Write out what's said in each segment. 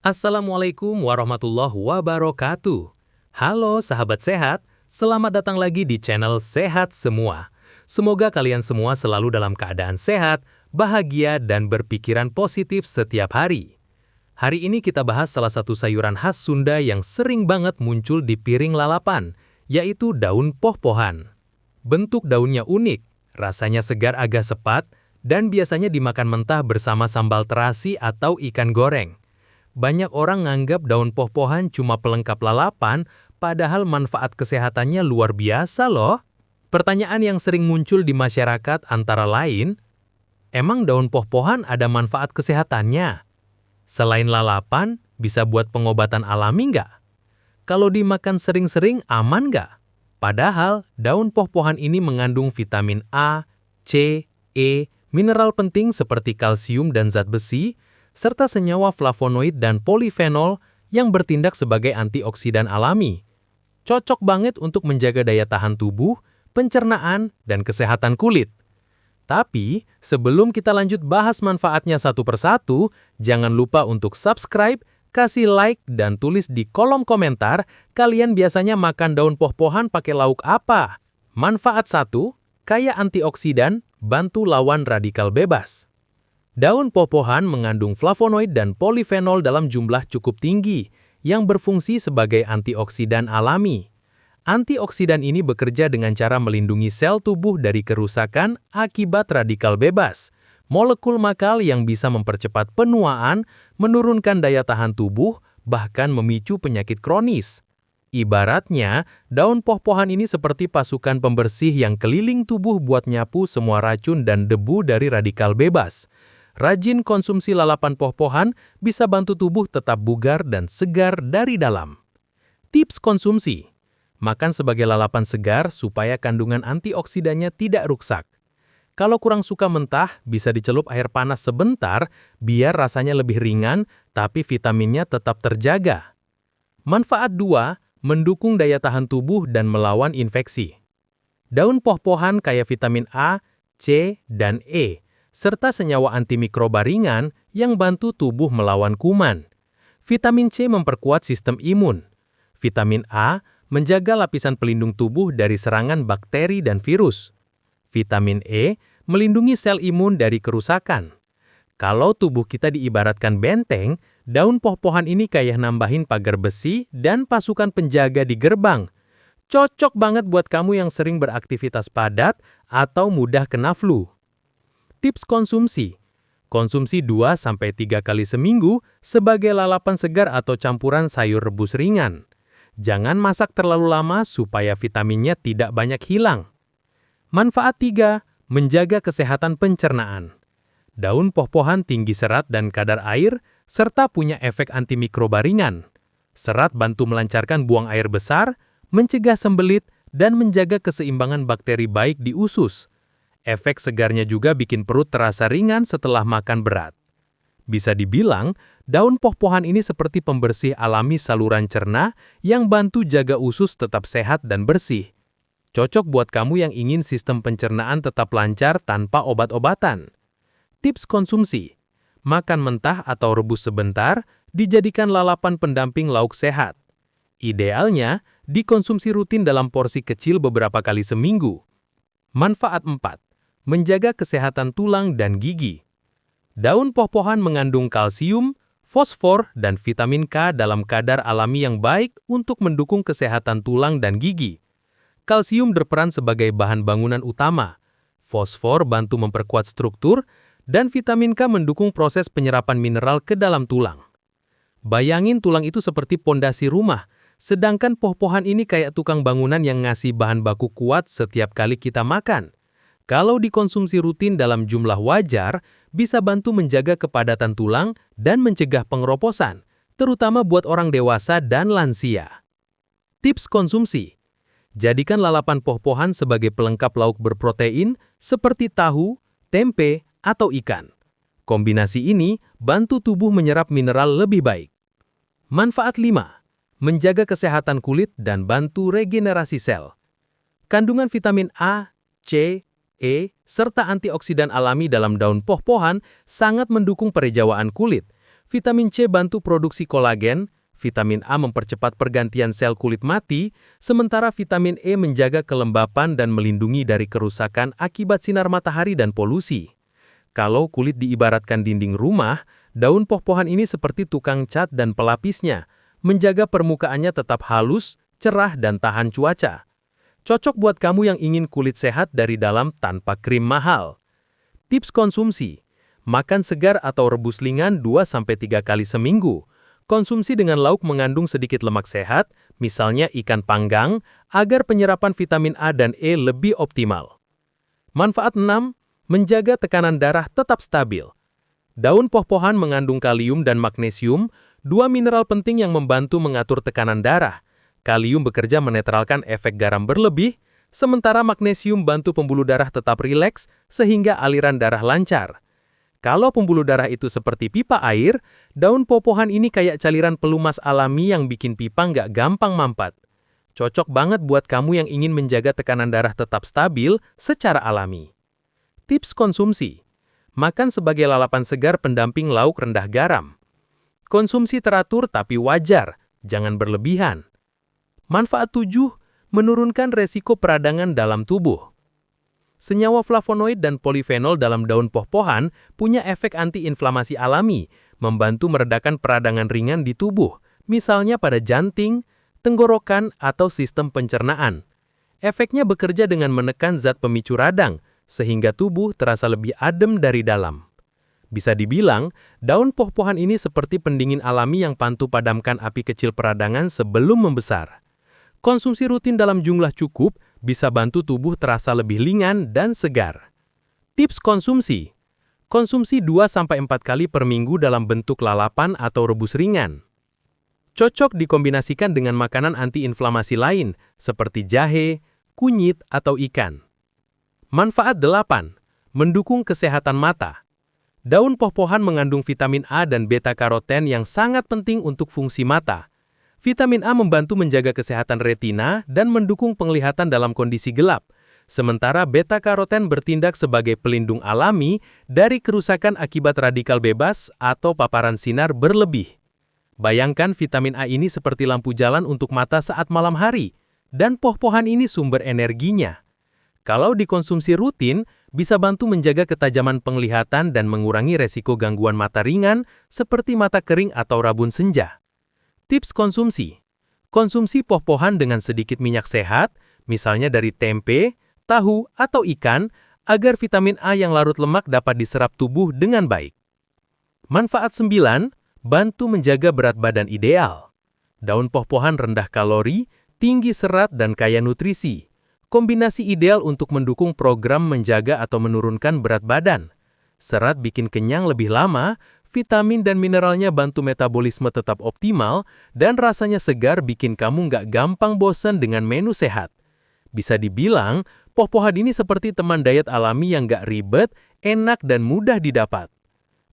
Assalamualaikum warahmatullahi wabarakatuh. Halo sahabat sehat, selamat datang lagi di channel Sehat Semua. Semoga kalian semua selalu dalam keadaan sehat, bahagia, dan berpikiran positif setiap hari. Hari ini kita bahas salah satu sayuran khas Sunda yang sering banget muncul di piring lalapan, yaitu daun poh-pohan. Bentuk daunnya unik, rasanya segar agak sepat, dan biasanya dimakan mentah bersama sambal terasi atau ikan goreng. Banyak orang nganggap daun poh-pohan cuma pelengkap lalapan, padahal manfaat kesehatannya luar biasa loh. Pertanyaan yang sering muncul di masyarakat antara lain, emang daun poh-pohan ada manfaat kesehatannya? Selain lalapan, bisa buat pengobatan alami nggak? Kalau dimakan sering-sering, aman nggak? Padahal, daun poh-pohan ini mengandung vitamin A, C, E, mineral penting seperti kalsium dan zat besi, serta senyawa flavonoid dan polifenol yang bertindak sebagai antioksidan alami. Cocok banget untuk menjaga daya tahan tubuh, pencernaan, dan kesehatan kulit. Tapi, sebelum kita lanjut bahas manfaatnya satu persatu, jangan lupa untuk subscribe, kasih like, dan tulis di kolom komentar kalian biasanya makan daun poh-pohan pakai lauk apa. Manfaat 1, kaya antioksidan, bantu lawan radikal bebas. Daun poh-pohan mengandung flavonoid dan polifenol dalam jumlah cukup tinggi, yang berfungsi sebagai antioksidan alami. Antioksidan ini bekerja dengan cara melindungi sel tubuh dari kerusakan akibat radikal bebas, molekul makal yang bisa mempercepat penuaan, menurunkan daya tahan tubuh, bahkan memicu penyakit kronis. Ibaratnya, daun poh-pohan ini seperti pasukan pembersih yang keliling tubuh buat nyapu semua racun dan debu dari radikal bebas. Rajin konsumsi lalapan poh-pohan bisa bantu tubuh tetap bugar dan segar dari dalam. Tips konsumsi: makan sebagai lalapan segar supaya kandungan antioksidannya tidak rusak. Kalau kurang suka mentah, bisa dicelup air panas sebentar biar rasanya lebih ringan, tapi vitaminnya tetap terjaga. Manfaat 2, mendukung daya tahan tubuh dan melawan infeksi. Daun poh-pohan kaya vitamin A, C, dan E, serta senyawa antimikroba ringan yang bantu tubuh melawan kuman. Vitamin C memperkuat sistem imun. Vitamin A menjaga lapisan pelindung tubuh dari serangan bakteri dan virus. Vitamin E melindungi sel imun dari kerusakan. Kalau tubuh kita diibaratkan benteng, daun poh-pohan ini kayak nambahin pagar besi dan pasukan penjaga di gerbang. Cocok banget buat kamu yang sering beraktivitas padat atau mudah kena flu. Tips konsumsi: konsumsi 2-3 kali seminggu sebagai lalapan segar atau campuran sayur rebus ringan. Jangan masak terlalu lama supaya vitaminnya tidak banyak hilang. Manfaat 3, menjaga kesehatan pencernaan. Daun poh-pohan tinggi serat dan kadar air, serta punya efek antimikroba ringan. Serat bantu melancarkan buang air besar, mencegah sembelit, dan menjaga keseimbangan bakteri baik di usus. Efek segarnya juga bikin perut terasa ringan setelah makan berat. Bisa dibilang, daun poh-pohan ini seperti pembersih alami saluran cerna yang bantu jaga usus tetap sehat dan bersih. Cocok buat kamu yang ingin sistem pencernaan tetap lancar tanpa obat-obatan. Tips konsumsi: makan mentah atau rebus sebentar, dijadikan lalapan pendamping lauk sehat. Idealnya, dikonsumsi rutin dalam porsi kecil beberapa kali seminggu. Manfaat 4, menjaga kesehatan tulang dan gigi. Daun poh-pohan mengandung kalsium, fosfor, dan vitamin K dalam kadar alami yang baik untuk mendukung kesehatan tulang dan gigi. Kalsium berperan sebagai bahan bangunan utama, fosfor bantu memperkuat struktur, dan vitamin K mendukung proses penyerapan mineral ke dalam tulang. Bayangin tulang itu seperti pondasi rumah, sedangkan poh-pohan ini kayak tukang bangunan yang ngasih bahan baku kuat setiap kali kita makan. Kalau dikonsumsi rutin dalam jumlah wajar, bisa bantu menjaga kepadatan tulang dan mencegah pengeroposan, terutama buat orang dewasa dan lansia. Tips konsumsi: jadikan lalapan poh-pohan sebagai pelengkap lauk berprotein seperti tahu, tempe, atau ikan. Kombinasi ini bantu tubuh menyerap mineral lebih baik. Manfaat 5, menjaga kesehatan kulit dan bantu regenerasi sel. Kandungan vitamin A, C, E, serta antioksidan alami dalam daun poh-pohan sangat mendukung perejawaan kulit. Vitamin C bantu produksi kolagen, vitamin A mempercepat pergantian sel kulit mati, sementara vitamin E menjaga kelembapan dan melindungi dari kerusakan akibat sinar matahari dan polusi. Kalau kulit diibaratkan dinding rumah, daun pohon ini seperti tukang cat dan pelapisnya, menjaga permukaannya tetap halus, cerah, dan tahan cuaca. Cocok buat kamu yang ingin kulit sehat dari dalam tanpa krim mahal. Tips konsumsi: makan segar atau rebus ringan 2-3 kali seminggu. Konsumsi dengan lauk mengandung sedikit lemak sehat, misalnya ikan panggang, agar penyerapan vitamin A dan E lebih optimal. Manfaat 6. Menjaga tekanan darah tetap stabil. Daun pohon mengandung kalium dan magnesium, dua mineral penting yang membantu mengatur tekanan darah. Kalium bekerja menetralkan efek garam berlebih, sementara magnesium bantu pembuluh darah tetap rileks sehingga aliran darah lancar. Kalau pembuluh darah itu seperti pipa air, daun pohon ini kayak cairan pelumas alami yang bikin pipa nggak gampang mampet. Cocok banget buat kamu yang ingin menjaga tekanan darah tetap stabil secara alami. Tips konsumsi: makan sebagai lalapan segar pendamping lauk rendah garam. Konsumsi teratur tapi wajar, jangan berlebihan. Manfaat 7. Menurunkan resiko peradangan dalam tubuh. Senyawa flavonoid dan polifenol dalam daun pohon punya efek antiinflamasi alami, membantu meredakan peradangan ringan di tubuh, misalnya pada jantung, tenggorokan, atau sistem pencernaan. Efeknya bekerja dengan menekan zat pemicu radang, sehingga tubuh terasa lebih adem dari dalam. Bisa dibilang, daun pohon ini seperti pendingin alami yang bantu padamkan api kecil peradangan sebelum membesar. Konsumsi rutin dalam jumlah cukup bisa bantu tubuh terasa lebih ringan dan segar. Tips konsumsi: konsumsi 2-4 kali per minggu dalam bentuk lalapan atau rebus ringan. Cocok dikombinasikan dengan makanan antiinflamasi lain seperti jahe, kunyit, atau ikan. Manfaat 8. Mendukung kesehatan mata. Daun pohon mengandung vitamin A dan beta-karoten yang sangat penting untuk fungsi mata. Vitamin A membantu menjaga kesehatan retina dan mendukung penglihatan dalam kondisi gelap, sementara beta-karoten bertindak sebagai pelindung alami dari kerusakan akibat radikal bebas atau paparan sinar berlebih. Bayangkan vitamin A ini seperti lampu jalan untuk mata saat malam hari, dan pohon ini sumber energinya. Kalau dikonsumsi rutin, bisa bantu menjaga ketajaman penglihatan dan mengurangi resiko gangguan mata ringan seperti mata kering atau rabun senja. Tips konsumsi: konsumsi pohon dengan sedikit minyak sehat, misalnya dari tempe, tahu, atau ikan, agar vitamin A yang larut lemak dapat diserap tubuh dengan baik. Manfaat 9. Bantu menjaga berat badan ideal. Daun pohon rendah kalori, tinggi serat, dan kaya nutrisi. Kombinasi ideal untuk mendukung program menjaga atau menurunkan berat badan. Serat bikin kenyang lebih lama, vitamin dan mineralnya bantu metabolisme tetap optimal, dan rasanya segar bikin kamu nggak gampang bosan dengan menu sehat. Bisa dibilang, pohon ini seperti teman diet alami yang nggak ribet, enak, dan mudah didapat.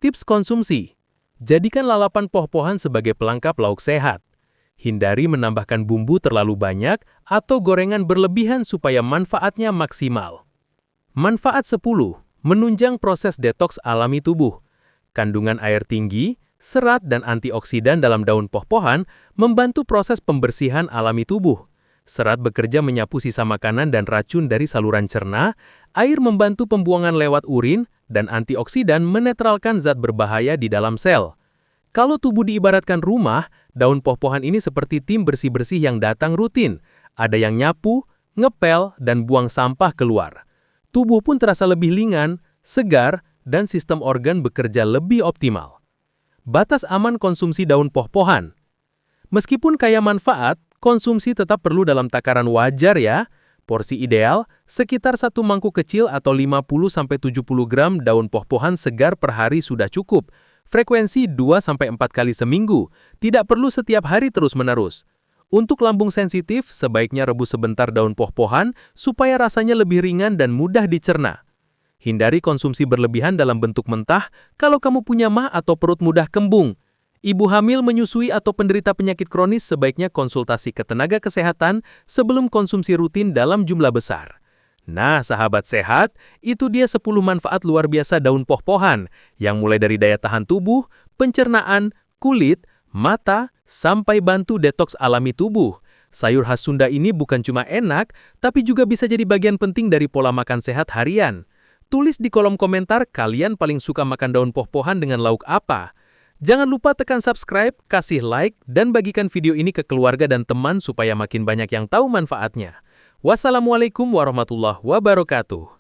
Tips konsumsi: jadikan lalapan pohon sebagai pelengkap lauk sehat. Hindari menambahkan bumbu terlalu banyak atau gorengan berlebihan supaya manfaatnya maksimal. Manfaat 10. Menunjang proses detoks alami tubuh. Kandungan air tinggi, serat, dan antioksidan dalam daun pohon membantu proses pembersihan alami tubuh. Serat bekerja menyapu sisa makanan dan racun dari saluran cerna, air membantu pembuangan lewat urin, dan antioksidan menetralkan zat berbahaya di dalam sel. Kalau tubuh diibaratkan rumah, daun pohon ini seperti tim bersih-bersih yang datang rutin. Ada yang nyapu, ngepel, dan buang sampah keluar. Tubuh pun terasa lebih ringan, segar, dan sistem organ bekerja lebih optimal. Batas aman konsumsi daun pohon. Meskipun kaya manfaat, konsumsi tetap perlu dalam takaran wajar ya. Porsi ideal, sekitar 1 mangkuk kecil atau 50-70 gram daun pohon segar per hari sudah cukup. Frekuensi 2-4 kali seminggu, tidak perlu setiap hari terus-menerus. Untuk lambung sensitif, sebaiknya rebus sebentar daun pohon supaya rasanya lebih ringan dan mudah dicerna. Hindari konsumsi berlebihan dalam bentuk mentah kalau kamu punya mah atau perut mudah kembung. Ibu hamil, menyusui, atau penderita penyakit kronis sebaiknya konsultasi ke tenaga kesehatan sebelum konsumsi rutin dalam jumlah besar. Nah, sahabat sehat, itu dia 10 manfaat luar biasa daun pohon yang mulai dari daya tahan tubuh, pencernaan, kulit, mata, sampai bantu detoks alami tubuh. Sayur khas Sunda ini bukan cuma enak, tapi juga bisa jadi bagian penting dari pola makan sehat harian. Tulis di kolom komentar kalian paling suka makan daun poh-pohan dengan lauk apa. Jangan lupa tekan subscribe, kasih like, dan bagikan video ini ke keluarga dan teman supaya makin banyak yang tahu manfaatnya. Wassalamualaikum warahmatullahi wabarakatuh.